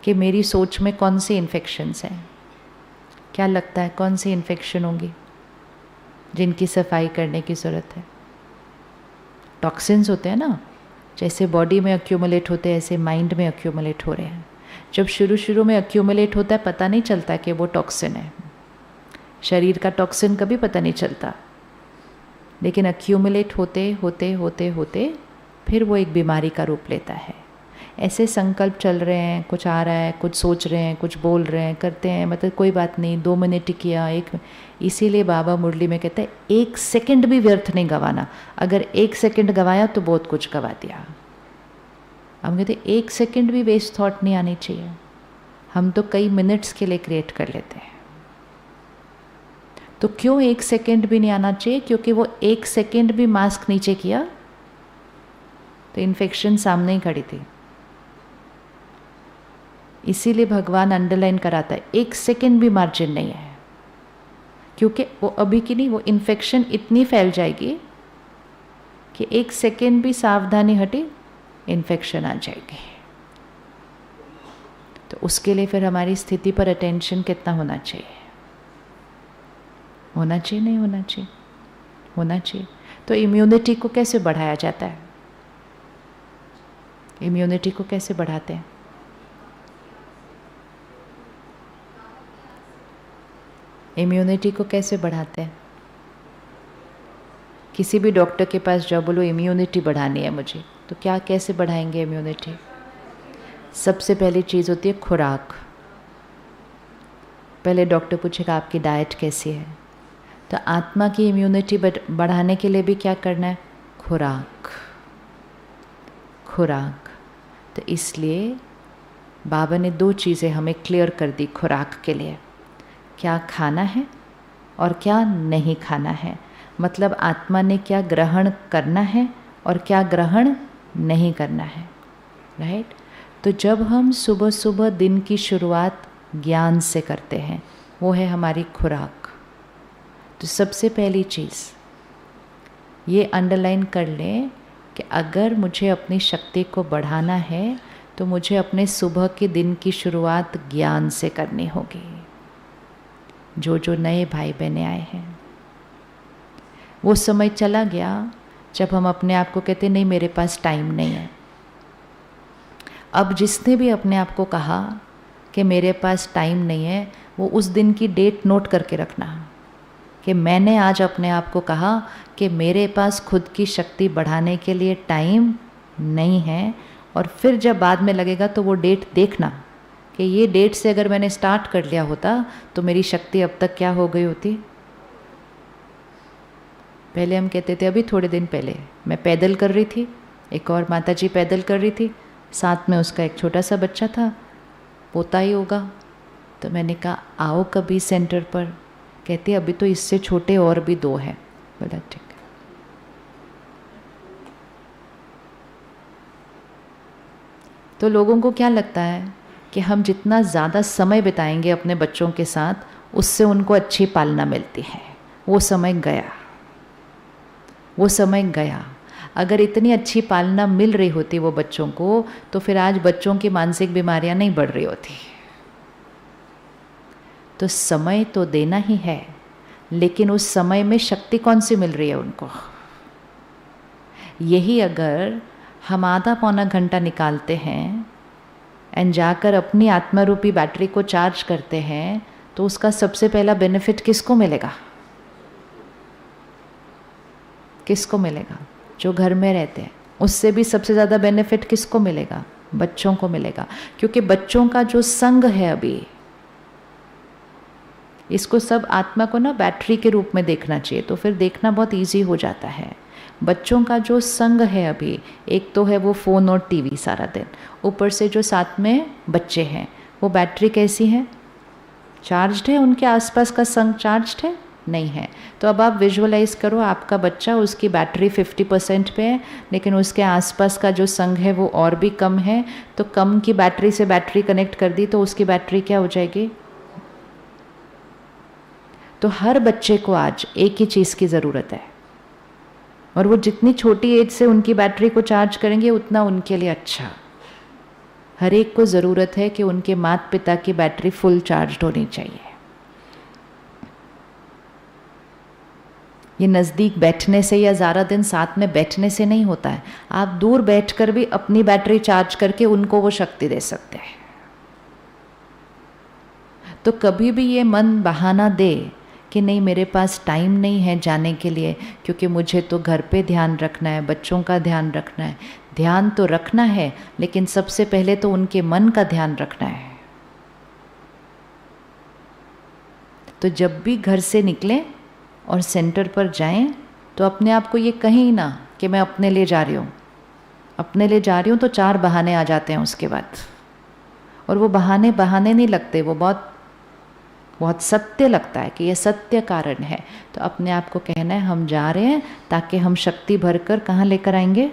कि मेरी सोच में कौन सी इन्फेक्शंस हैं। क्या लगता है कौन सी इन्फेक्शन होंगी जिनकी सफाई करने की ज़रूरत है? टॉक्सिन्स होते हैं ना, जैसे बॉडी में अक्यूमुलेट होते हैं ऐसे माइंड में अक्यूमुलेट हो रहे हैं। जब शुरू शुरू में अक्यूमुलेट होता है पता नहीं चलता कि वो टॉक्सिन है। शरीर का टॉक्सिन कभी पता नहीं चलता, लेकिन अक्यूमुलेट होते होते होते होते फिर वो एक बीमारी का रूप लेता है। ऐसे संकल्प चल रहे हैं, कुछ आ रहा है, कुछ सोच रहे हैं, कुछ बोल रहे हैं, करते हैं, मतलब कोई बात नहीं, 2 मिनट किया, इसीलिए बाबा मुरली में कहते हैं 1 सेकंड भी व्यर्थ नहीं गंवाना। अगर 1 सेकंड गंवाया तो बहुत कुछ गंवा दिया। हम कहते 1 सेकंड भी वेस्ट थॉट नहीं आनी चाहिए। हम तो कई मिनट्स के लिए क्रिएट कर लेते हैं। तो क्यों 1 सेकंड भी नहीं आना चाहिए? क्योंकि वो 1 सेकंड भी मास्क नीचे किया तो इन्फेक्शन सामने ही खड़ी थी। इसीलिए भगवान अंडरलाइन कराता है 1 सेकंड भी मार्जिन नहीं है, क्योंकि वो अभी की नहीं, वो इन्फेक्शन इतनी फैल जाएगी कि 1 सेकंड भी सावधानी हटी इन्फेक्शन आ जाएगी। तो उसके लिए फिर हमारी स्थिति पर अटेंशन कितना होना चाहिए? होना चाहिए नहीं होना चाहिए? होना चाहिए। तो इम्यूनिटी को कैसे बढ़ाया जाता है? इम्यूनिटी को कैसे बढ़ाते हैं? इम्यूनिटी को कैसे बढ़ाते हैं? किसी भी डॉक्टर के पास जाओ, बोलो इम्यूनिटी बढ़ानी है मुझे, तो क्या कैसे बढ़ाएंगे इम्यूनिटी? सबसे पहली चीज़ होती है खुराक। पहले डॉक्टर पूछेगा आपकी डाइट कैसी है। तो आत्मा की इम्यूनिटी बढ़ाने के लिए भी क्या करना है? खुराक। खुराक। तो इसलिए बाबा ने 2 चीज़ें हमें क्लियर कर दी खुराक के लिए, क्या खाना है और क्या नहीं खाना है। मतलब आत्मा ने क्या ग्रहण करना है और क्या ग्रहण नहीं करना है, राइट। तो जब हम सुबह सुबह दिन की शुरुआत ज्ञान से करते हैं, वो है हमारी खुराक। तो सबसे पहली चीज़ ये अंडरलाइन कर लें कि अगर मुझे अपनी शक्ति को बढ़ाना है तो मुझे अपने सुबह के दिन की शुरुआत ज्ञान से करनी होगी। जो नए भाई बहने आए हैं, वो समय चला गया जब हम अपने आप को कहते नहीं मेरे पास टाइम नहीं है। अब जिसने भी अपने आप को कहा कि मेरे पास टाइम नहीं है, वो उस दिन की डेट नोट करके रखना कि मैंने आज अपने आप को कहा कि मेरे पास खुद की शक्ति बढ़ाने के लिए टाइम नहीं है। और फिर जब बाद में लगेगा तो वो डेट देखना कि ये डेट से अगर मैंने स्टार्ट कर लिया होता तो मेरी शक्ति अब तक क्या हो गई होती। पहले हम कहते थे, अभी थोड़े दिन पहले मैं पैदल कर रही थी, एक और माताजी पैदल कर रही थी, साथ में उसका एक छोटा सा बच्चा था, पोता ही होगा। तो मैंने कहा आओ कभी सेंटर पर। कहती अभी तो इससे छोटे और भी 2 हैं। बोला ठीक है। तो लोगों को क्या लगता है कि हम जितना ज़्यादा समय बिताएंगे अपने बच्चों के साथ, उससे उनको अच्छी पालना मिलती है। वो समय गया, वो समय गया। अगर इतनी अच्छी पालना मिल रही होती वो बच्चों को, तो फिर आज बच्चों की मानसिक बीमारियां नहीं बढ़ रही होती। तो समय तो देना ही है, लेकिन उस समय में शक्ति कौन सी मिल रही है उनको। यही अगर हम आधा पौना घंटा निकालते हैं एंड जाकर अपनी आत्मा रूपी बैटरी को चार्ज करते हैं, तो उसका सबसे पहला बेनिफिट किसको मिलेगा? किसको मिलेगा? जो घर में रहते हैं। उससे भी सबसे ज़्यादा बेनिफिट किसको मिलेगा? बच्चों को मिलेगा। क्योंकि बच्चों का जो संग है अभी, इसको सब आत्मा को ना बैटरी के रूप में देखना चाहिए, तो फिर देखना बहुत इजी हो जाता है। बच्चों का जो संग है अभी, एक तो है वो फ़ोन और टीवी सारा दिन, ऊपर से जो साथ में बच्चे हैं, वो बैटरी कैसी है? चार्ज्ड है? उनके आसपास का संग चार्ज्ड है? नहीं है। तो अब आप विजुअलाइज करो, आपका बच्चा, उसकी बैटरी 50% पे है, लेकिन उसके आसपास का जो संग है वो और भी कम है। तो कम की बैटरी से बैटरी कनेक्ट कर दी तो उसकी बैटरी क्या हो जाएगी? तो हर बच्चे को आज एक ही चीज़ की ज़रूरत है, और वो जितनी छोटी एज से उनकी बैटरी को चार्ज करेंगे उतना उनके लिए अच्छा। हर एक को ज़रूरत है कि उनके माता पिता की बैटरी फुल चार्ज होनी चाहिए। ये नज़दीक बैठने से या ज़्यादा दिन साथ में बैठने से नहीं होता है। आप दूर बैठकर भी अपनी बैटरी चार्ज करके उनको वो शक्ति दे सकते हैं। तो कभी भी ये मन बहाना दे कि नहीं मेरे पास टाइम नहीं है जाने के लिए, क्योंकि मुझे तो घर पे ध्यान रखना है, बच्चों का ध्यान रखना है। ध्यान तो रखना है, लेकिन सबसे पहले तो उनके मन का ध्यान रखना है। तो जब भी घर से निकलें और सेंटर पर जाएं तो अपने आप को ये कहीं ना कि मैं अपने लिए जा रही हूँ, अपने लिए जा रही हूँ, तो 4 बहाने आ जाते हैं उसके बाद। और वो बहाने नहीं लगते, वो बहुत सत्य लगता है कि ये सत्य कारण है। तो अपने आप को कहना है हम जा रहे हैं, ताकि हम शक्ति भरकर कहाँ लेकर आएंगे।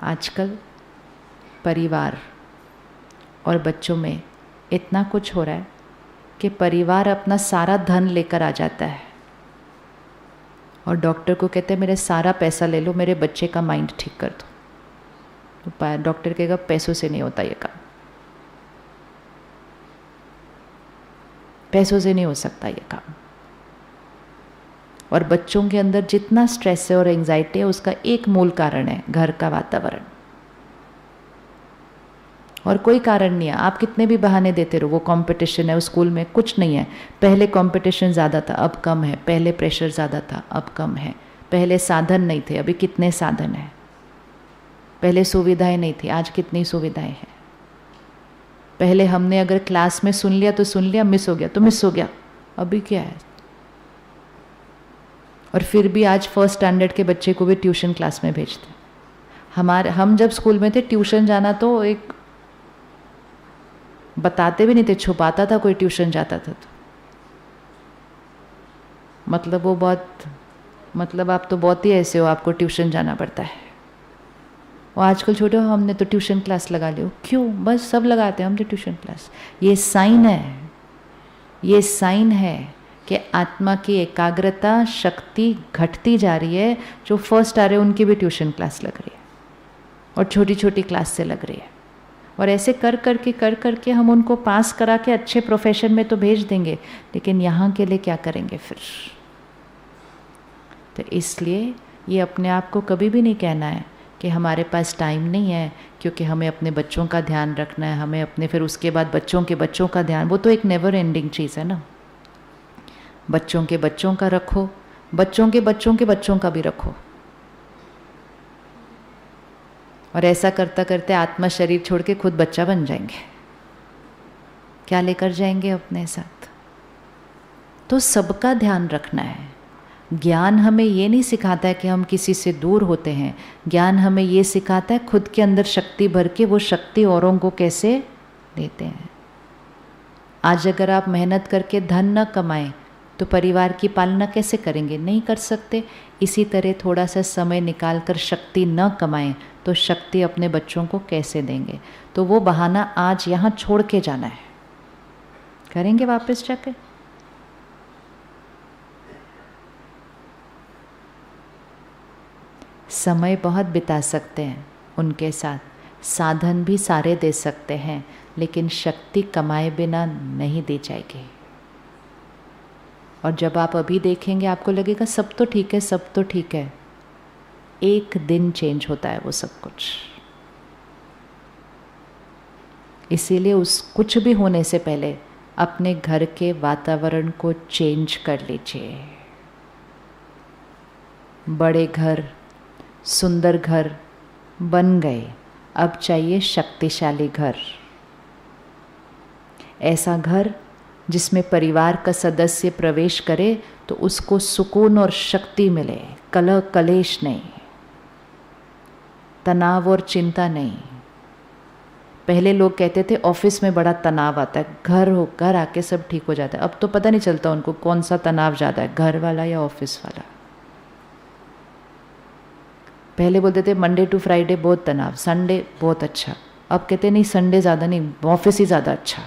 आजकल परिवार और बच्चों में इतना कुछ हो रहा है कि परिवार अपना सारा धन लेकर आ जाता है और डॉक्टर को कहते हैं मेरे सारा पैसा ले लो, मेरे बच्चे का माइंड ठीक कर दो। तो डॉक्टर कहेगा पैसों से नहीं होता ये काम, पैसों से नहीं हो सकता ये काम। और बच्चों के अंदर जितना स्ट्रेस है और एंजाइटी है, उसका एक मूल कारण है घर का वातावरण, और कोई कारण नहीं है। आप कितने भी बहाने देते रहो, वो कंपटीशन है उस स्कूल में, कुछ नहीं है। पहले कंपटीशन ज़्यादा था, अब कम है। पहले प्रेशर ज़्यादा था, अब कम है। पहले साधन नहीं थे, अभी कितने साधन हैं। पहले सुविधाएं नहीं थी, आज कितनी सुविधाएं हैं। पहले हमने अगर क्लास में सुन लिया तो सुन लिया, मिस हो गया तो मिस हो गया, अभी क्या है। और फिर भी आज 1st स्टैंडर्ड के बच्चे को भी ट्यूशन क्लास में भेजते। हम जब स्कूल में थे, ट्यूशन जाना तो एक बताते भी नहीं थे, छुपाता था कोई ट्यूशन जाता था तो। मतलब वो बहुत आप तो बहुत ही ऐसे हो, आपको ट्यूशन जाना पड़ता है। और आजकल छोटे हो, हमने तो ट्यूशन क्लास लगा लियो। क्यों? बस सब लगाते हैं हम तो ट्यूशन क्लास। ये साइन है कि आत्मा की एकाग्रता शक्ति घटती जा रही है। जो फर्स्ट आ रहे हैं उनकी भी ट्यूशन क्लास लग रही है और छोटी छोटी क्लास से लग रही है। और ऐसे कर करके हम उनको पास करा के अच्छे प्रोफेशन में तो भेज देंगे, लेकिन यहाँ के लिए क्या करेंगे फिर। तो इसलिए ये अपने आप को कभी भी नहीं कहना है कि हमारे पास टाइम नहीं है, क्योंकि हमें अपने बच्चों का ध्यान रखना है, हमें अपने फिर उसके बाद बच्चों के बच्चों का ध्यान। वो तो एक नेवर एंडिंग चीज़ है ना। बच्चों के बच्चों का रखो, बच्चों के बच्चों के बच्चों का भी रखो। और ऐसा करता करते आत्मा शरीर छोड़ के खुद बच्चा बन जाएंगे। क्या लेकर जाएंगे अपने साथ? तो सबका ध्यान रखना है। ज्ञान हमें ये नहीं सिखाता है कि हम किसी से दूर होते हैं। ज्ञान हमें ये सिखाता है खुद के अंदर शक्ति भर के वो शक्ति औरों को कैसे देते हैं। आज अगर आप मेहनत करके धन न कमाएं तो परिवार की पालना कैसे करेंगे? नहीं कर सकते। इसी तरह थोड़ा सा समय निकाल कर शक्ति न कमाएं तो शक्ति अपने बच्चों को कैसे देंगे? तो वो बहाना आज यहाँ छोड़ के जाना है। करेंगे वापस जाके? समय बहुत बिता सकते हैं उनके साथ, साधन भी सारे दे सकते हैं, लेकिन शक्ति कमाए बिना नहीं दी जाएगी। और जब आप अभी देखेंगे आपको लगेगा सब तो ठीक है, सब तो ठीक है। एक दिन चेंज होता है वो सब कुछ। इसीलिए उस कुछ भी होने से पहले अपने घर के वातावरण को चेंज कर लीजिए। बड़े घर, सुंदर घर बन गए, अब चाहिए शक्तिशाली घर। ऐसा घर जिसमें परिवार का सदस्य प्रवेश करे तो उसको सुकून और शक्ति मिले, कलह कलेश नहीं, तनाव और चिंता नहीं। पहले लोग कहते थे ऑफिस में बड़ा तनाव आता है, घर आके सब ठीक हो जाता है। अब तो पता नहीं चलता उनको कौन सा तनाव ज़्यादा है, घर वाला या ऑफिस वाला। पहले बोलते थे मंडे टू फ्राइडे बहुत तनाव, संडे बहुत अच्छा। अब कहते नहीं, संडे ज़्यादा नहीं, ऑफिस ही ज़्यादा अच्छा।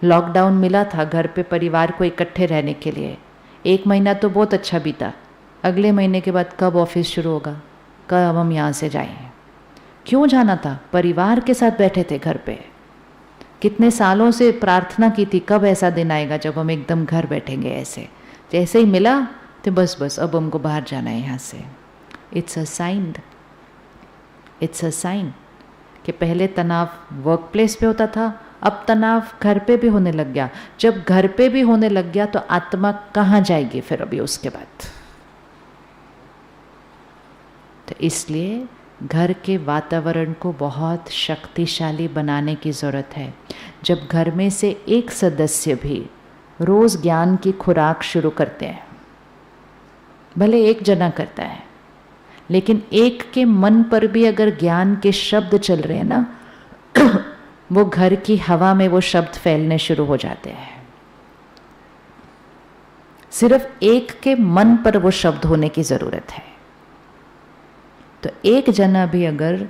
लॉकडाउन मिला था घर पे परिवार को इकट्ठे रहने के लिए। 1 महीना तो बहुत अच्छा बीता, अगले महीने के बाद कब ऑफिस शुरू होगा? कब हम यहाँ से जाएं। क्यों जाना था? परिवार के साथ बैठे थे घर पे, कितने सालों से प्रार्थना की थी कब ऐसा दिन आएगा जब हम एकदम घर बैठेंगे ऐसे। जैसे ही मिला तो बस अब हमको बाहर जाना है यहाँ से। इट्स अ साइन कि पहले तनाव वर्क प्लेस पे होता था, अब तनाव घर पे भी होने लग गया। जब घर पे भी होने लग गया तो आत्मा कहाँ जाएगी फिर अभी उसके बाद? तो इसलिए घर के वातावरण को बहुत शक्तिशाली बनाने की ज़रूरत है। जब घर में से एक सदस्य भी रोज़ ज्ञान की खुराक शुरू करते हैं, भले एक जना करता है, लेकिन एक के मन पर भी अगर ज्ञान के शब्द चल रहे हैं ना वो घर की हवा में वो शब्द फैलने शुरू हो जाते हैं। सिर्फ एक के मन पर वो शब्द होने की ज़रूरत है। तो एक जना भी अगर